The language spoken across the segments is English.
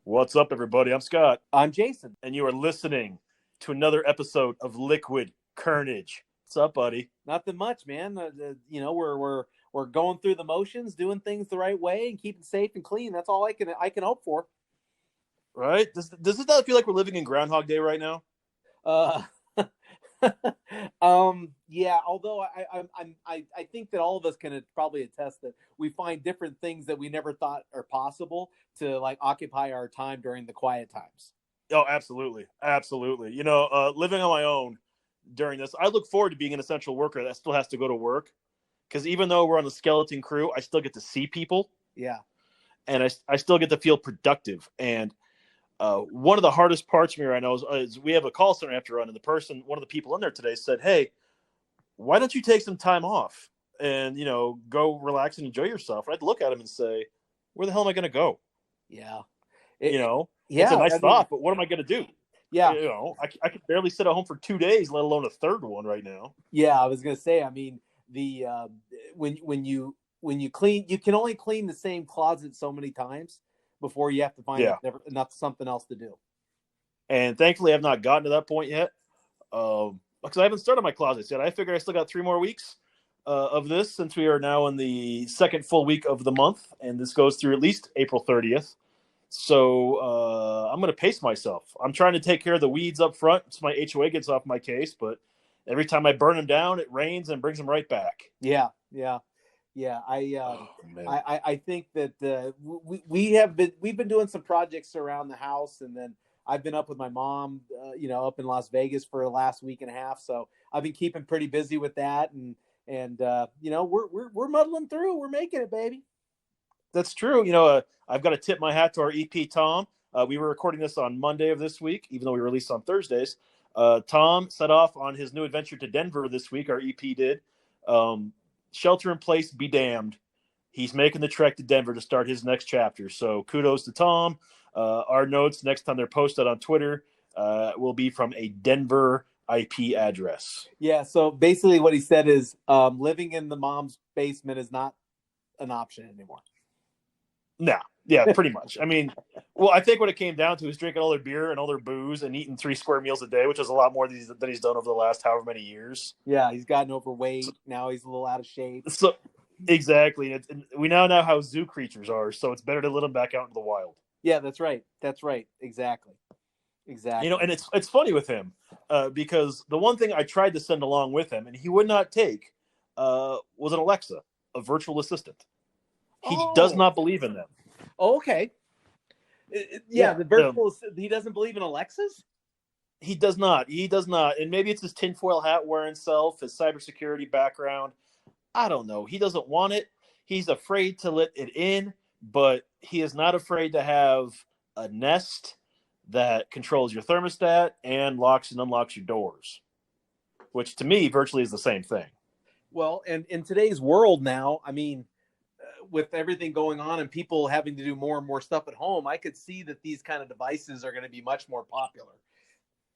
What's up, everybody? I'm Scott, I'm Jason. and you are listening to another episode of Liquid Carnage. What's up, buddy? Nothing much, man. We're going through the motions, doing things the right way, and keeping safe and clean. That's all I can hope for. Right? Does it not feel like we're living in Groundhog Day right now? Uh, yeah. Although I think that all of us can probably attest that we find different things that we never thought are possible to like occupy our time during the quiet times. Oh, absolutely, absolutely. Living on my own during this, I look forward to being an essential worker that still has to go to work. Because even though we're on the skeleton crew, I still get to see people, Yeah. and I still get to feel productive. And one of the hardest parts for me right now is we have a call center I have to run, and one of the people in there today said, "Hey, why don't you take some time off and go relax and enjoy yourself?" And I'd look at him and say, "Where the hell am I going to go?" Yeah. You know, it's a Yeah. nice I mean, thought, but what am I going to do? yeah. I can barely sit at home for 2 days, let alone a third one right now. Yeah, I was gonna say. I mean, the when you clean, you can only clean the same closet so many times before you have to find Yeah, enough something else to do. and thankfully I've not gotten to that point yet, because I haven't started my closets yet. I figured I still got 3 more weeks of this, since we are now in the second full week of the month, and this goes through at least April 30th. So I'm going to pace myself. I'm trying to take care of the weeds up front so my HOA gets off my case, but every time I burn them down, it rains and brings them right back. Yeah, yeah, yeah. Oh, man. I think that we've been doing some projects around the house, and then I've been up with my mom, up in Las Vegas for the last week and a half. So I've been keeping pretty busy with that, and we're muddling through. We're making it, baby. That's true. I've got to tip my hat to our EP, Tom. We were recording this on Monday of this week, even though we released on Thursdays. Tom set off on his new adventure to Denver this week. Our EP did. Um, Shelter in place, be damned. He's making the trek to Denver to start his next chapter. So kudos to Tom. Our notes next time they're posted on Twitter will be from a Denver IP address. Yeah. So basically, what he said is, living in the mom's basement is not an option anymore. No, yeah, pretty much. I mean, well, I think what it came down to is drinking all their beer and all their booze and eating 3 square meals a day, which is a lot more than he's done over the last however many years. Yeah, he's gotten So, overweight. Now he's a little out of shape. so exactly, and we now know how zoo creatures are, so it's better to let them back out into the wild. Yeah, that's right. That's right. Exactly. Exactly. And it's funny with him because the one thing I tried to send along with him, and he would not take, was an Alexa, a virtual assistant. He does Oh, not believe in them. oh, okay. Yeah, Yeah, the virtual. He doesn't believe in Alexas. he does not. He does not. And maybe it's his tinfoil hat wearing self, his cybersecurity background. I don't know. He doesn't want it. He's afraid to let it in, but he is not afraid to have a Nest that controls your thermostat and locks and unlocks your doors, which to me virtually is the same thing. Well, and in today's world now, I mean, with everything going on and people having to do more and more stuff at home, I could see that these kind of devices are going to be much more popular.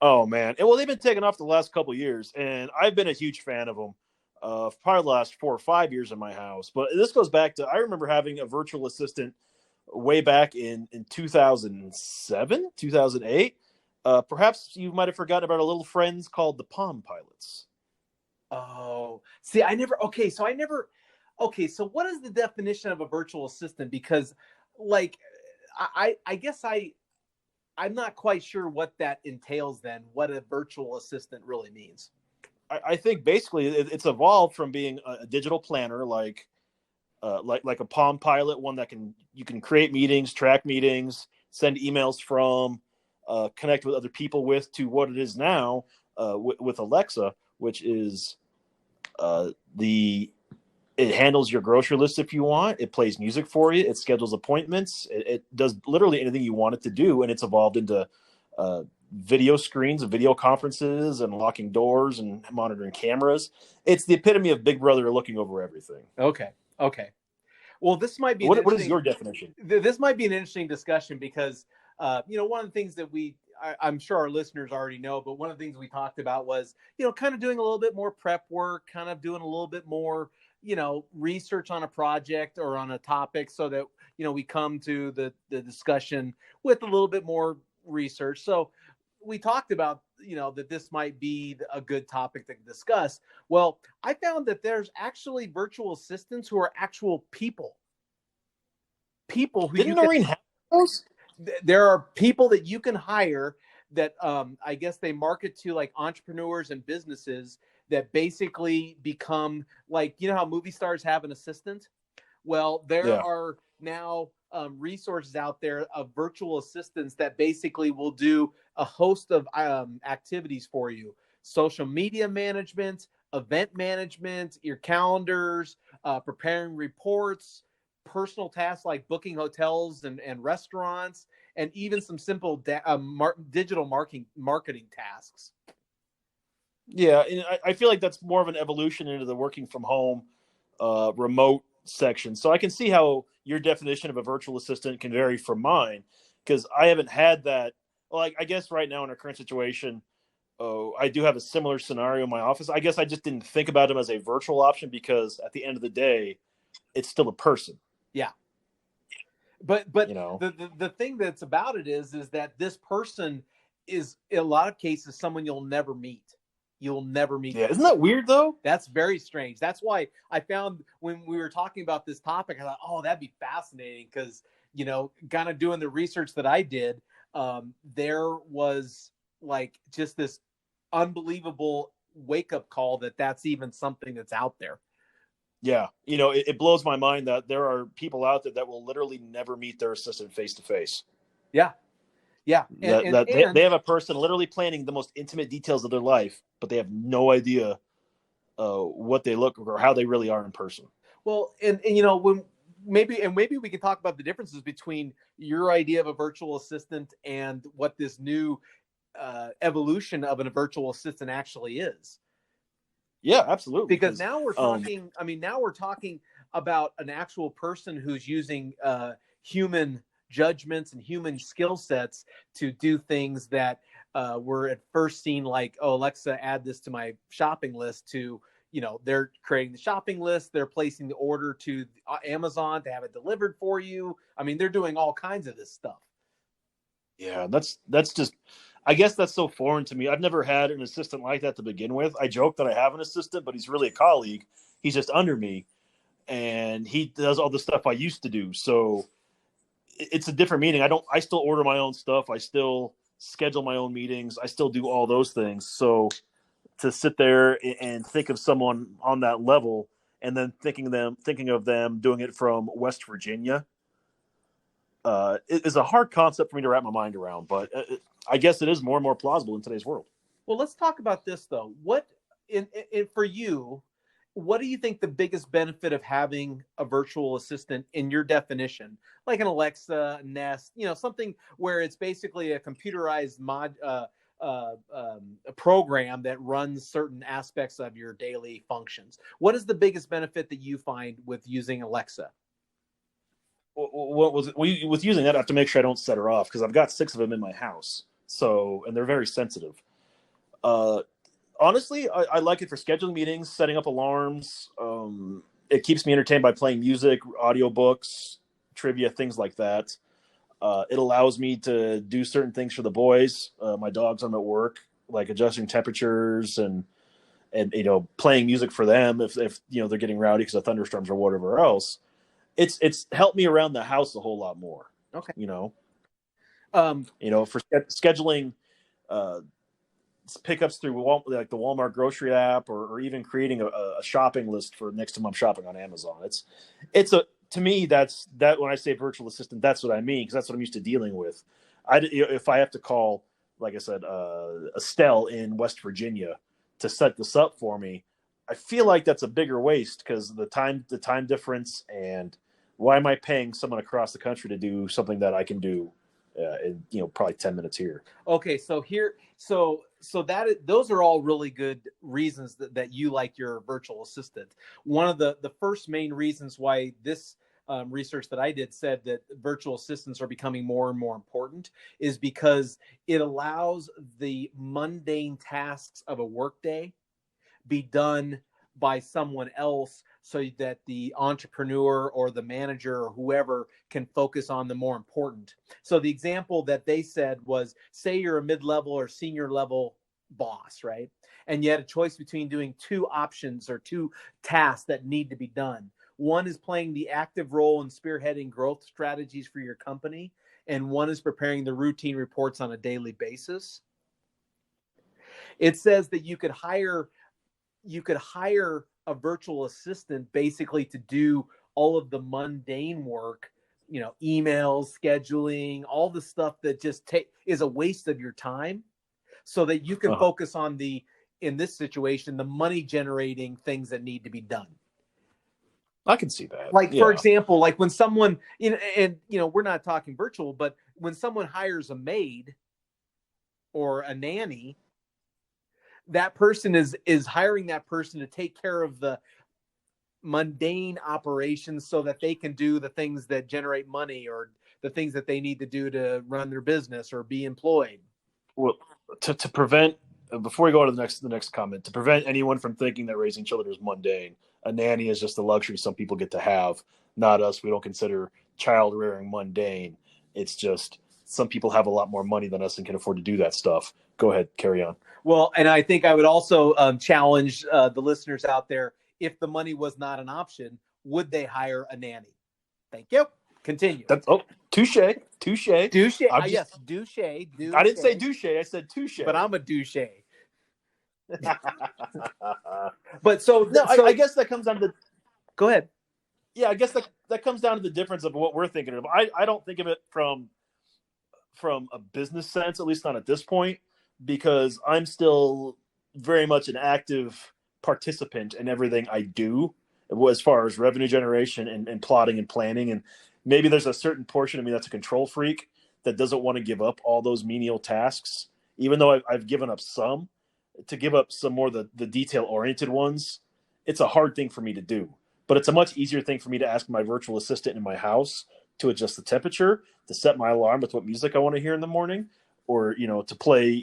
Oh man! And well, they've been taking off the last couple of years, and I've been a huge fan of them. Probably the last 4 or 5 years in my house. But this goes back to, I remember having a virtual assistant way back in 2007, 2008. Perhaps you might have forgotten about our little friends called the Palm Pilots. Oh, see, I never. Okay, so I never. Okay, so what is the definition of a virtual assistant? Because, like, I guess I'm not quite sure what that entails. Then, what a virtual assistant really means. I think basically it's evolved from being a digital planner, like a Palm Pilot, one that you can create meetings, track meetings, send emails from, connect with other people with, to what it is now with Alexa, which is the it handles your grocery list if you want. It plays music for you. It schedules appointments. It does literally anything you want it to do, and it's evolved into video screens and video conferences and locking doors and monitoring cameras. It's the epitome of Big Brother looking over everything. Okay, okay. Well, this might be an What is interesting. your definition? This might be an interesting discussion because one of the things that I'm sure our listeners already know, but one of the things we talked about was kind of doing a little bit more prep work, kind of doing a little bit more research on a project or on a topic so that, we come to the discussion with a little bit more research. So we talked about, that this might be a good topic to discuss. Well, I found that there's actually virtual assistants who are actual people who Didn't you can, Noreen have those? there are people that you can hire that I guess they market to like entrepreneurs and businesses that basically become like, how movie stars have an assistant. Well, there Yeah. are now resources out there of virtual assistants that basically will do a host of activities for you: social media management, event management, your calendars, preparing reports, personal tasks like booking hotels and restaurants, and even some simple digital marketing tasks. Yeah, and I feel like that's more of an evolution into the working from home, remote section. So I can see how your definition of a virtual assistant can vary from mine, because I haven't had that. Well, I guess right now in our current situation, I do have a similar scenario in my office. I guess I just didn't think about them as a virtual option because at the end of the day, it's still a person. Yeah. But You know. the thing that's about it is that this person is in a lot of cases someone you'll never meet. You'll never meet. Yeah, isn't that weird though? That's very strange. That's why I found when we were talking about this topic, I thought, oh, that'd be fascinating because, kind of doing the research that I did, there was like just this unbelievable wake up call that that's even something that's out there. Yeah, it blows my mind that there are people out there that will literally never meet their assistant face to face. Yeah. Yeah. They have a person literally planning the most intimate details of their life, but they have no idea what they look or how they really are in person. Well, and when maybe we can talk about the differences between your idea of a virtual assistant and what this new evolution of a virtual assistant actually is. Yeah, absolutely. Because now we're talking. Now we're talking about an actual person who's using human judgments and human skill sets to do things that were at first seen like, oh, Alexa, add this to my shopping list. To they're creating the shopping list, they're placing the order to Amazon to have it delivered for you. I mean, they're doing all kinds of this stuff. Yeah, that's just, I guess that's so foreign to me. I've never had an assistant like that to begin with. I joke that I have an assistant, but he's really a colleague. He's just under me, and he does all the stuff I used to do. So it's a different meeting. I still order my own stuff. I still schedule my own meetings. I still do all those things. So to sit there and think of someone on that level, and then thinking of them doing it from West Virginia, it is a hard concept for me to wrap my mind around. But I guess it is more and more plausible in today's world. Well, let's talk about this though. What for you? What do you think the biggest benefit of having a virtual assistant in your definition, like an Alexa, Nest, something where it's basically a computerized a program that runs certain aspects of your daily functions? What is the biggest benefit that you find with using Alexa? What was with using that? I have to make sure I don't set her off because I've got 6 of them in my house. So, and they're very sensitive. Honestly, I like it for scheduling meetings, setting up alarms. It keeps me entertained by playing music, audiobooks, trivia, things like that. It allows me to do certain things for the boys. My dogs, I'm at work, like adjusting temperatures and playing music for them if they're getting rowdy because of thunderstorms or whatever else. It's helped me around the house a whole lot more. Okay. For scheduling pickups through like the Walmart grocery app, or even creating a shopping list for next time I'm shopping on Amazon. To me, that's when I say virtual assistant, that's what I mean, because that's what I'm used to dealing with. If I have to call, like I said, Estelle in West Virginia to set this up for me, I feel like that's a bigger waste because the time difference, and why am I paying someone across the country to do something that I can do in probably 10 minutes here? Okay, so those are all really good reasons that you like your virtual assistant. One of the first main reasons why this research that I did said that virtual assistants are becoming more and more important is because it allows the mundane tasks of a workday be done by someone else so that the entrepreneur or the manager or whoever can focus on the more important. So the example that they said was, say you're a mid-level or senior level boss, right? And you had a choice between doing two options or two tasks that need to be done. One is playing the active role in spearheading growth strategies for your company, and one is preparing the routine reports on a daily basis. It says that you could hire a virtual assistant basically to do all of the mundane work, emails, scheduling, all the stuff that just is a waste of your time, so that you can focus on in this situation, the money generating things that need to be done. I can see that. Like, yeah. For example, like when someone, we're not talking virtual, but when someone hires a maid or a nanny, that person is hiring that person to take care of the mundane operations so that they can do the things that generate money or the things that they need to do to run their business or be employed. Well, to prevent, before we go on to the next comment, to prevent anyone from thinking that raising children is mundane, a nanny is just a luxury some people get to have, not us. We don't consider child rearing mundane. It's just some people have a lot more money than us and can afford to do that stuff. Go ahead, carry on. Well, and I think I would also challenge the listeners out there. If the money was not an option, would they hire a nanny? Thank you. Continue. Touche. Douche. Yes, douche. I didn't say douche. I said touche. But I'm a douche. But I guess that comes down to Go ahead. Yeah, I guess that comes down to the difference of what we're thinking of. I don't think of it from a business sense, at least not at this point, because I'm still very much an active participant in everything I do as far as revenue generation and plotting and planning. And maybe there's a certain portion of me that's a control freak that doesn't want to give up all those menial tasks, even though I've given up some. To give up some more the detail-oriented ones, it's a hard thing for me to do. But it's a much easier thing for me to ask my virtual assistant in my house to adjust the temperature, to set my alarm with what music I want to hear in the morning, or to play,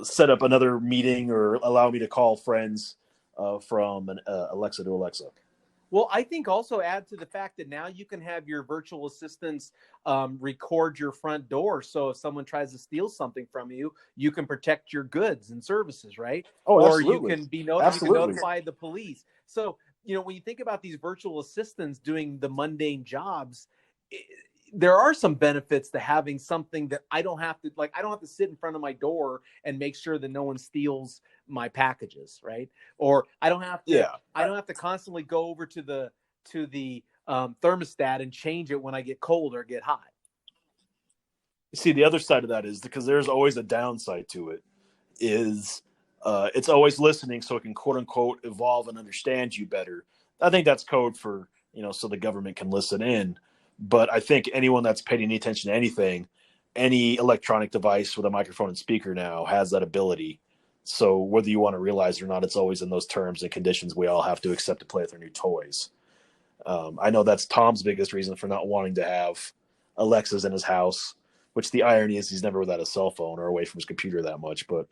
set up another meeting or allow me to call friends from an Alexa to Alexa. Well, I think also add to the fact that now you can have your virtual assistants record your front door. So if someone tries to steal something from you, you can protect your goods and services, right? Oh, or absolutely. You can notify the police. So, when you think about these virtual assistants doing the mundane jobs, there are some benefits to having something that I don't have to sit in front of my door and make sure that no one steals my packages, right? Or I don't have to constantly go over to the thermostat and change it when I get cold or get hot. See, the other side of that is, because there's always a downside to it, is it's always listening so it can quote unquote evolve and understand you better. I think that's code for, so the government can listen in. But I think anyone that's paying any attention to anything, any electronic device with a microphone and speaker now has that ability. So whether you want to realize it or not, it's always in those terms and conditions we all have to accept to play with our new toys. I know that's Tom's biggest reason for not wanting to have Alexas in his house, which the irony is he's never without a cell phone or away from his computer that much. But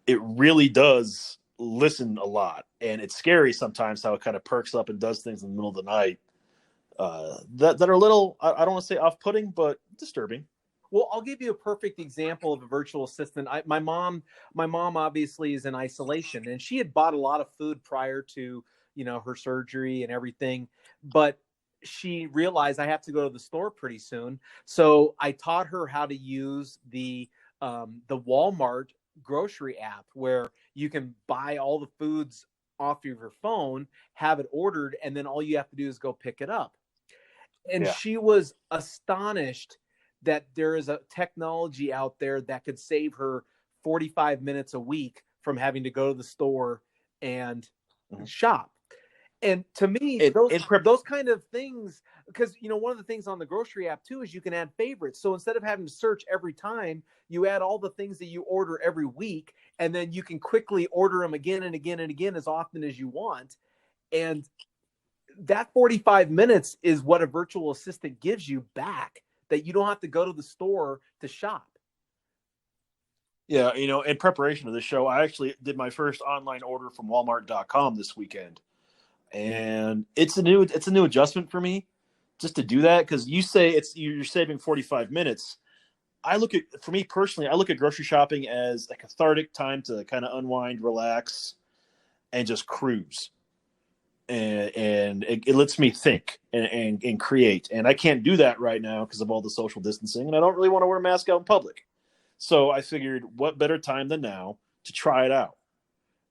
it really does listen a lot. And it's scary sometimes how it kind of perks up and does things in the middle of the night that are a little, I don't want to say off-putting, but disturbing. Well, I'll give you a perfect example of a virtual assistant. My mom obviously is in isolation, and she had bought a lot of food prior to, her surgery and everything, but she realized I have to go to the store pretty soon. So I taught her how to use the Walmart grocery app, where you can buy all the foods off of your phone, have it ordered, and then all you have to do is go pick it up. And she was astonished that there is a technology out there that could save her 45 minutes a week from having to go to the store and shop. And to me, those kind of things, because, one of the things on the grocery app too is you can add favorites. So instead of having to search every time, you add all the things that you order every week, and then you can quickly order them again and again and again as often as you want. And that 45 minutes is what a virtual assistant gives you back, that you don't have to go to the store to shop. Yeah, in preparation of this show, I actually did my first online order from Walmart.com this weekend, and it's a new adjustment for me just to do that because you say you're saving 45 minutes. For me personally, I look at grocery shopping as a cathartic time to kind of unwind, relax, and just cruise. And it lets me think and create. And I can't do that right now because of all the social distancing, and I don't really want to wear a mask out in public. So I figured, what better time than now to try it out?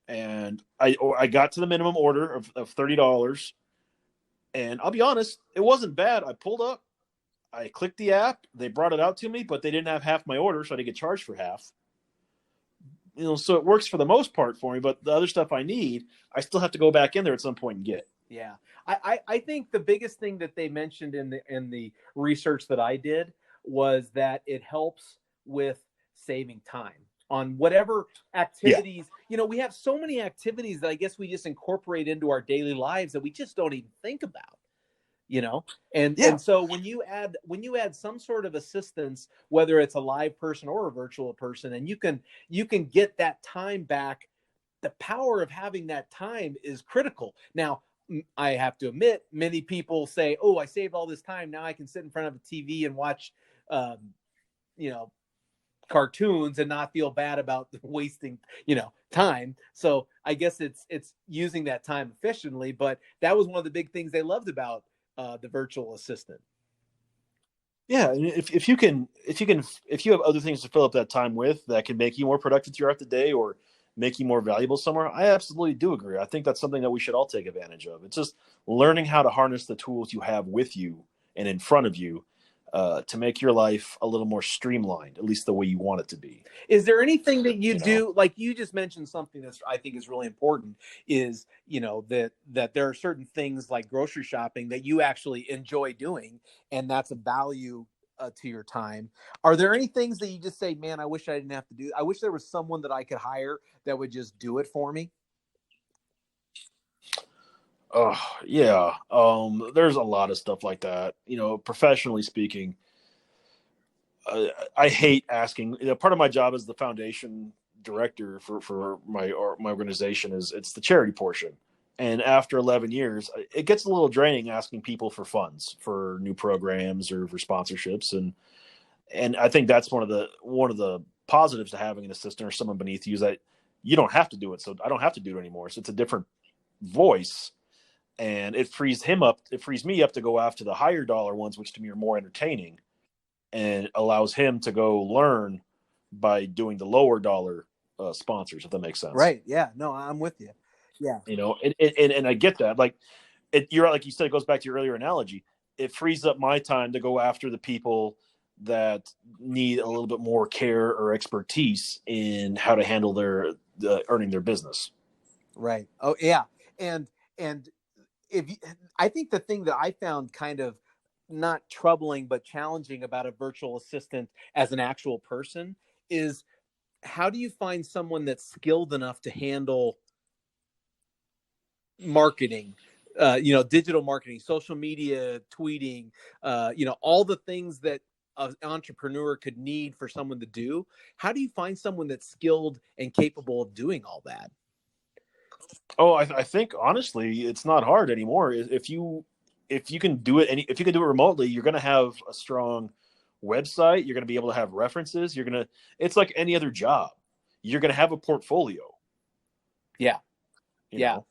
And I got to the minimum order of $30, and I'll be honest, it wasn't bad. I pulled up, I clicked the app, they brought it out to me, but they didn't have half my order, so I didn't get charged for half. So it works for the most part for me, but the other stuff I need, I still have to go back in there at some point and get. Yeah, I think the biggest thing that they mentioned in the research that I did was that it helps with saving time on whatever Yeah. activities. We have so many activities that I guess we just incorporate into our daily lives that we just don't even think about. And Yeah. so when you add some sort of assistance, whether it's a live person or a virtual person, and you can get that time back. The power of having that time is critical. Now, I have to admit, many people say, "Oh, I saved all this time. Now I can sit in front of a TV and watch, um, you know, cartoons and not feel bad about wasting, time." So I guess it's using that time efficiently. But that was one of the big things they loved about the virtual assistant. Yeah, and if you have other things to fill up that time with that can make you more productive throughout the day or make you more valuable somewhere, I absolutely do agree. I think that's something that we should all take advantage of. It's just learning how to harness the tools you have with you and in front of you to make your life a little more streamlined, at least the way you want it to be. Is there anything that you You know, do, like you just mentioned something that's I think is really important, is that there are certain things like grocery shopping that you actually enjoy doing, and that's a value to your time. Are there any things that you just say, man, I wish I didn't have to do, I wish there was someone that I could hire that would just do it for me? oh yeah, there's a lot of stuff like that. Professionally speaking, I hate asking. Part of my job as the foundation director for my organization is it's the charity portion. And after 11 years, it gets a little draining asking people for funds for new programs or for sponsorships. And I think that's one of the positives to having an assistant or someone beneath you is that you don't have to do it. So I don't have to do it anymore. So it's a different voice, and it frees him up. It frees me up to go after the higher dollar ones, which to me are more entertaining, and allows him to go learn by doing the lower dollar sponsors, if that makes sense. Right. Yeah. No, I'm with you. Yeah. And I get that. You're like you said, it goes back to your earlier analogy. It frees up my time to go after the people that need a little bit more care or expertise in how to handle their earning their business. Right. Oh, yeah. And if you, I think the thing that I found kind of not troubling but challenging about a virtual assistant as an actual person is, how do you find someone that's skilled enough to handle marketing, digital marketing, social media, tweeting, all the things that an entrepreneur could need for someone to do? How do you find someone that's skilled and capable of doing all that? Oh, I think honestly, it's not hard anymore. If you can do it, if you can do it remotely, you're going to have a strong website. You're going to be able to have references. It's like any other job. You're going to have a portfolio. Yeah. You Yeah. know,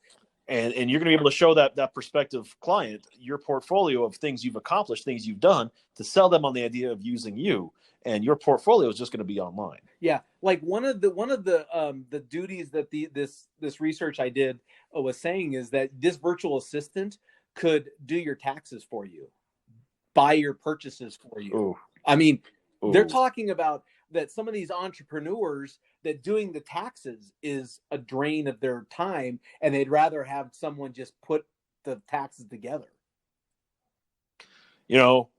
and you're going to be able to show that prospective client your portfolio of things you've accomplished, things you've done, to sell them on the idea of using you. And your portfolio is just going to be online. Yeah, like one of the duties that this research I did was saying is that this virtual assistant could do your taxes for you, buy your purchases for you. Ooh, I mean, they're ooh. talking about that some of these entrepreneurs, that doing the taxes is a drain of their time, and they'd rather have someone just put the taxes together. You know,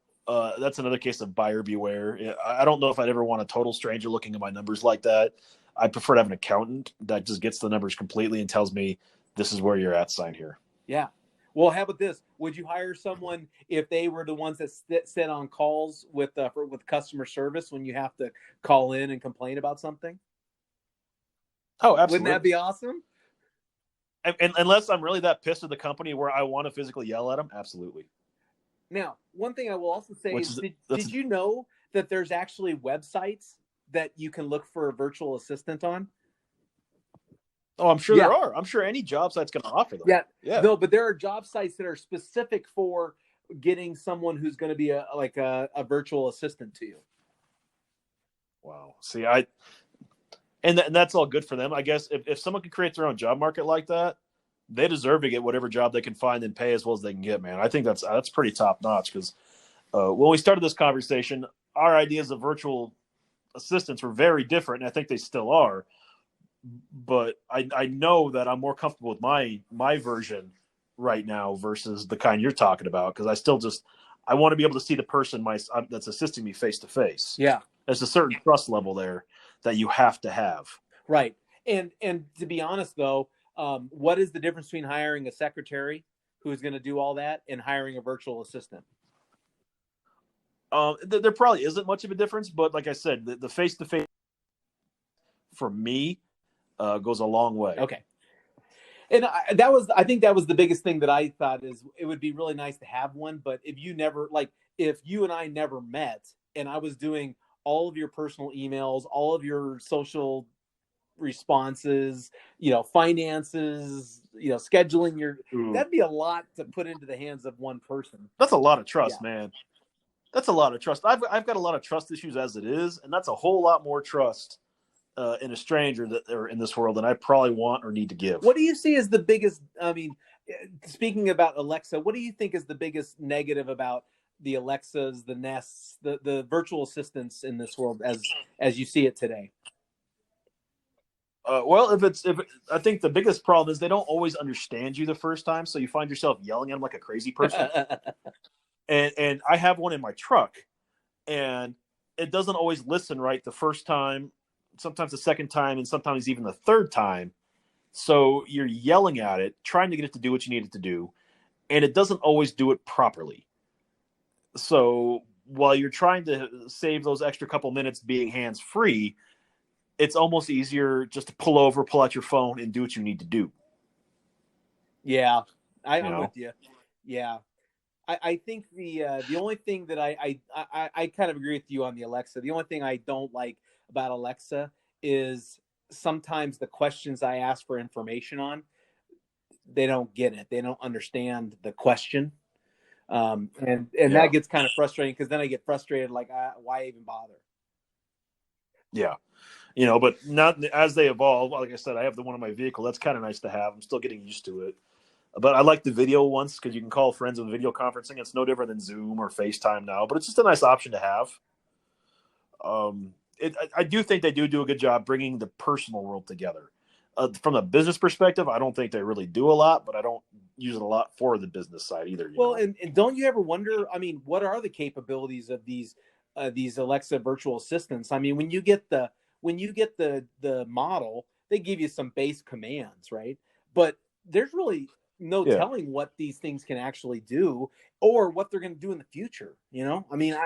that's another case of buyer beware. I don't know if I'd ever want a total stranger looking at my numbers like that. I prefer to have an accountant that just gets the numbers completely and tells me this is where you're at, sign here. Yeah. Well, how about this? Would you hire someone if they were the ones that sit on calls with customer service when you have to call in and complain about something? Oh, Wouldn't that absolutely. be awesome? And unless I'm really that pissed at the company where I want to physically yell at them, absolutely. Now, one thing I will also say Which is, is that's did you know that there's actually websites that you can look for a virtual assistant on? oh, I'm sure there Yeah, are. I'm sure any job site's going to offer them. yeah. Yeah. No, but there are job sites that are specific for getting someone who's going to be a virtual assistant to you. Wow. See, and that's all good for them. I guess if someone can create their own job market like that, they deserve to get whatever job they can find and pay as well as they can get. Man, I think that's pretty top notch. Because when we started this conversation, our ideas of virtual assistants were very different, and I think they still are. But I know that I'm more comfortable with my version right now versus the kind you're talking about because I still just I want to be able to see the person that's assisting me face to face. Yeah, There's a certain trust level there that you have to have. right. And to be honest though, what is the difference between hiring a secretary who's going to do all that and hiring a virtual assistant? There probably isn't much of a difference, but like I said, the face to face for me goes a long way. Okay. And I think that was the biggest thing that I thought is it would be really nice to have one. But if you and I never met and I was doing all of your personal emails, all of your social responses, finances, scheduling Ooh, that'd be a lot to put into the hands of one person. that's a lot of Yeah. trust, man. That's a lot of trust. I've got a lot of trust issues as it is, and that's a whole lot more trust in a stranger that are in this world than I probably want or need to give. What do you see as the biggest? I mean, speaking about Alexa, what do you think is the biggest negative about the Alexas, the Nests, the virtual assistants in this world as you see it today? Well, if I think the biggest problem is they don't always understand you the first time, so you find yourself yelling at them like a crazy person. And I have one in my truck, and it doesn't always listen right the first time, sometimes the second time, and sometimes even the third time. So you're yelling at it, trying to get it to do what you need it to do, and it doesn't always do it properly. So while you're trying to save those extra couple minutes being hands free, it's almost easier just to pull over, pull out your phone, and do what you need to do. Yeah, You I'm know? with you. Yeah, I think the only thing that I kind of agree with you on the Alexa. The only thing I don't like about Alexa is sometimes the questions I ask for information on, they don't get it. They don't understand the question. And Yeah, that gets kind of frustrating because then I get frustrated, like, why even bother? yeah. But not as they evolve. Like I said, I have the one in my vehicle. That's kind of nice to have. I'm still getting used to it. But I like the video ones because you can call friends with video conferencing. It's no different than Zoom or FaceTime now, but it's just a nice option to have. I do think they do a good job bringing the personal world together. From a business perspective, I don't think they really do a lot, but I don't use it a lot for the business side either. Well, and don't you ever wonder? I mean, what are the capabilities of these Alexa virtual assistants? I mean, when you get the model, they give you some base commands, right? But there's really no Yeah, telling what these things can actually do or what they're going to do in the future. I mean,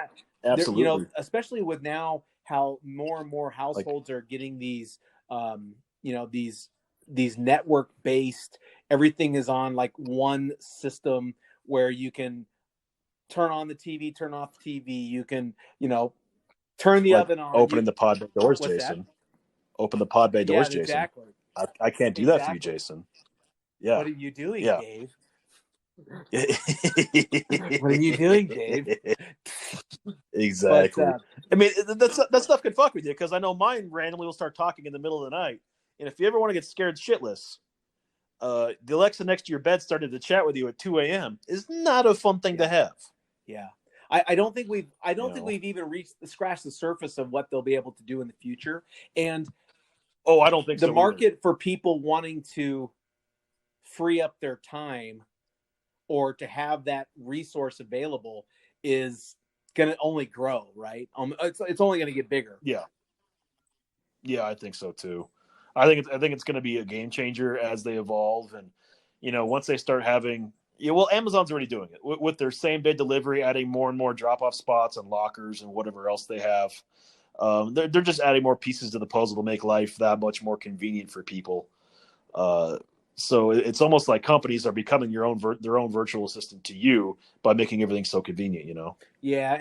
absolutely. especially with now how more and more Like, households are getting these, um, you know, these network based. Everything is on like one system where you can turn on the TV, turn off the TV. You can, turn the like oven on. opening the pod bay doors, What's that? Jason. Open the pod bay Yeah, doors, Jason. exactly. I can't do that for you, Exactly. Jason. Yeah, What are you doing, yeah. Dave? What are you doing, Dave? But Exactly. I mean, that stuff can fuck with you because I know mine randomly will start talking in the middle of the night. And if you ever want to get scared shitless, the Alexa next to your bed started to chat with you at 2 a.m. is not a fun thing to yeah, have. yeah. I don't think You know? we've even scratched the surface of what they'll be able to do in the future. And Oh, I don't think the so either. market for people wanting to free up their time or to have that resource available is going to only grow, right? It's only going to get bigger. Yeah, yeah, I think so too. I think it's going to be a game changer as they evolve, and once they start having, well, Amazon's already doing it with their same day delivery, adding more and more drop off spots and lockers and whatever else they have. They're just adding more pieces to the puzzle to make life that much more convenient for people. So it's almost like companies are becoming their own virtual assistant to you by making everything so convenient, you know? Yeah,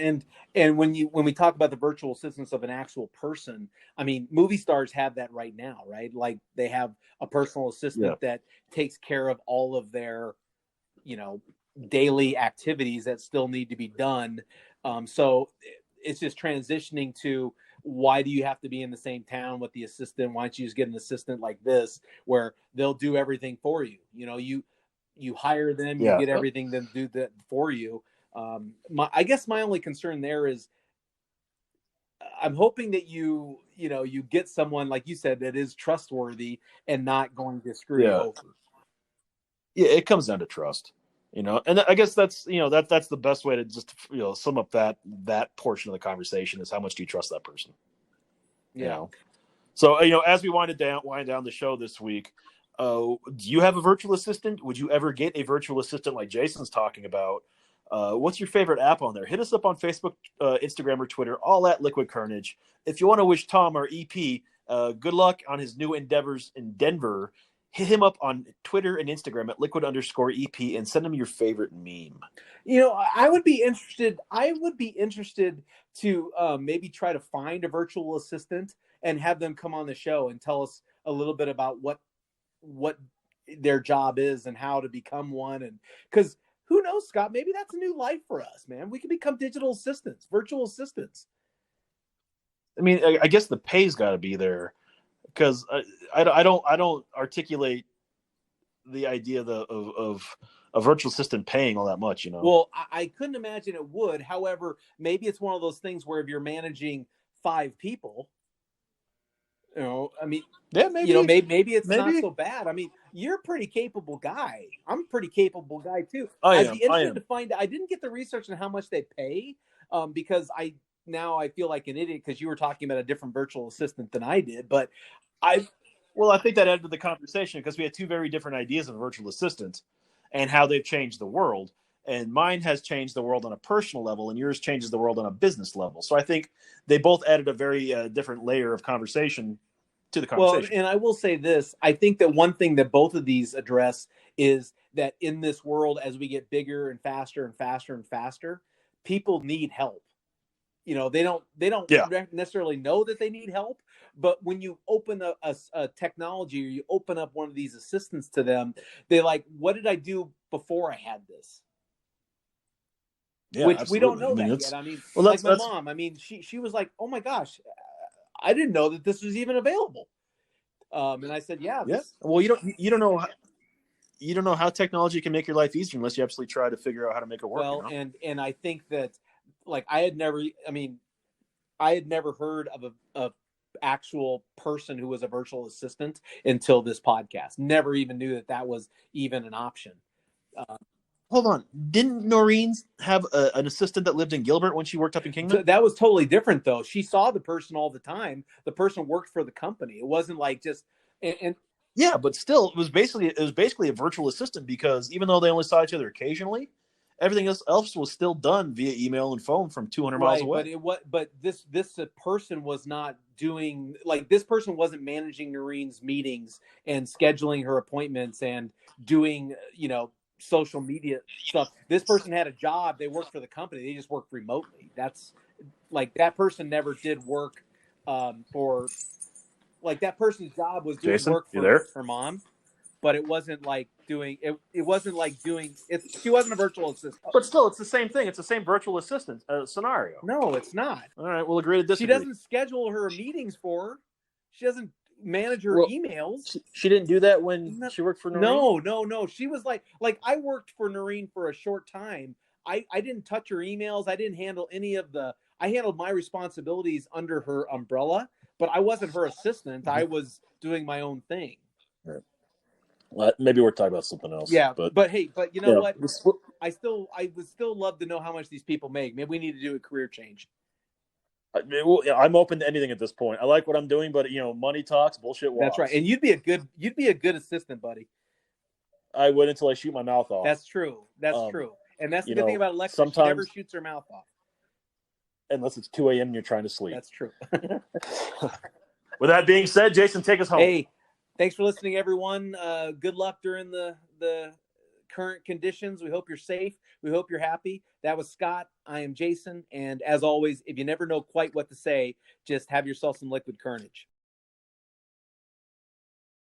and when we talk about the virtual assistants of an actual person, I mean, movie stars have that right now, right? Like they have a personal Yeah. assistant that takes care of all of their, you know, daily activities that still need to be done. So it's just transitioning to, why do you have to be in the same town with the assistant? Why don't you just get an assistant like this where they'll do everything for you? You know, you hire them, you Yeah. get everything them do that for you. I guess my only concern there is, I'm hoping that you get someone like you said that is trustworthy and not going to screw you Yeah. over. Yeah. It comes down to trust, you know, and I guess that's the best way to just, sum up that portion of the conversation is how much do you trust that person, you Yeah. know? So, as we wind down the show this week, do you have a virtual assistant? Would you ever get a virtual assistant like Jason's talking about? What's your favorite app on there? Hit us up on Facebook, Instagram, or Twitter, all at Liquid Carnage. If you want to wish Tom, our EP, good luck on his new endeavors in Denver, hit him up on Twitter and Instagram at liquid_EP and send him your favorite meme. I would be interested. I would be interested to maybe try to find a virtual assistant and have them come on the show and tell us a little bit about what their job is and how to become one. And because who knows, Scott, maybe that's a new life for us, man. We can become digital assistants, virtual assistants. I mean, I guess the pay's got to be there because I don't articulate the idea of a virtual assistant paying all that much, you know. Well, I couldn't imagine it would. However, maybe it's one of those things where if you're managing 5 people, I mean, Yeah, maybe it's not maybe so bad. I mean, you're a pretty capable guy. I'm a pretty capable guy too. I I'd am. be interested to find. I didn't get the research on how much they pay, because I feel like an idiot because you were talking about a different virtual assistant than I did. But I Well, I think that ended the conversation because we had two very different ideas of a virtual assistant and how they've changed the world. And mine has changed the world on a personal level, and yours changes the world on a business level. So I think they both added a very different layer of conversation to the Well, conversation. and I will say this. I think that one thing that both of these address is that in this world, as we get bigger and faster and faster and faster, people need help. They don't Yeah, necessarily know that they need help, but when you open a technology or you open up one of these assistants to them, they like, what did I do before I had this? yeah, Which we don't absolutely. I know mean, that it's yet. I mean, well, like my that's mom, I mean, she was like, oh my gosh, I didn't know that this was even available. And I said, yeah, yeah. this. Well, you don't know how technology can make your life easier unless you absolutely try to figure out how to make it work. You Well, know. and I think that, like, I had never heard of a actual person who was a virtual assistant until this podcast. Never even knew that was even an option. Uh, Hold on, didn't Noreen have an assistant that lived in Gilbert when she worked up in Kingman? that was totally different, though. She saw the person all the time. The person worked for the company. It wasn't like just and Yeah, but still, it was basically a virtual assistant because even though they only saw each other occasionally, everything else was still done via email and phone from 200 miles right, away. but this person was not doing, like, this person wasn't managing Noreen's meetings and scheduling her appointments and doing social media stuff. This person had a job. They worked for the company. They just worked remotely. That's like, that person never did work for, like, that person's job was doing Jason, work you for there? her mom, but it wasn't like doing it. It wasn't like doing it. She wasn't a virtual assistant. But still, it's the same thing. It's the same virtual assistant scenario. No, it's not. All right, we'll agree to She disagree. doesn't schedule her meetings for her. She doesn't manage her Well, emails. she didn't do that when No, she worked for Noreen. no. She was like I worked for Noreen for a short time. I didn't touch her emails. I didn't handle any of the. I handled my responsibilities under her umbrella, but I wasn't her assistant. I was doing my own thing. Right. Well, maybe we're talking about something else. Yeah, But but hey, but you know yeah, what? I would still love to know how much these people make. Maybe we need to do a career change. I'm open to anything at this point. I like what I'm doing, but money talks, bullshit walks. That's right. And you'd be a good assistant, buddy. I would until I shoot my mouth off. That's true. That's true. And that's the good thing about Alexa. She never sometimes shoots her mouth off. unless it's 2 a.m. and you're trying to sleep. That's true. With that being said, Jason, take us home. Hey, thanks for listening, everyone. Good luck during the current conditions. We hope you're safe. We hope you're happy. That was Scott. I am Jason. And as always, if you never know quite what to say, just have yourself some liquid courage.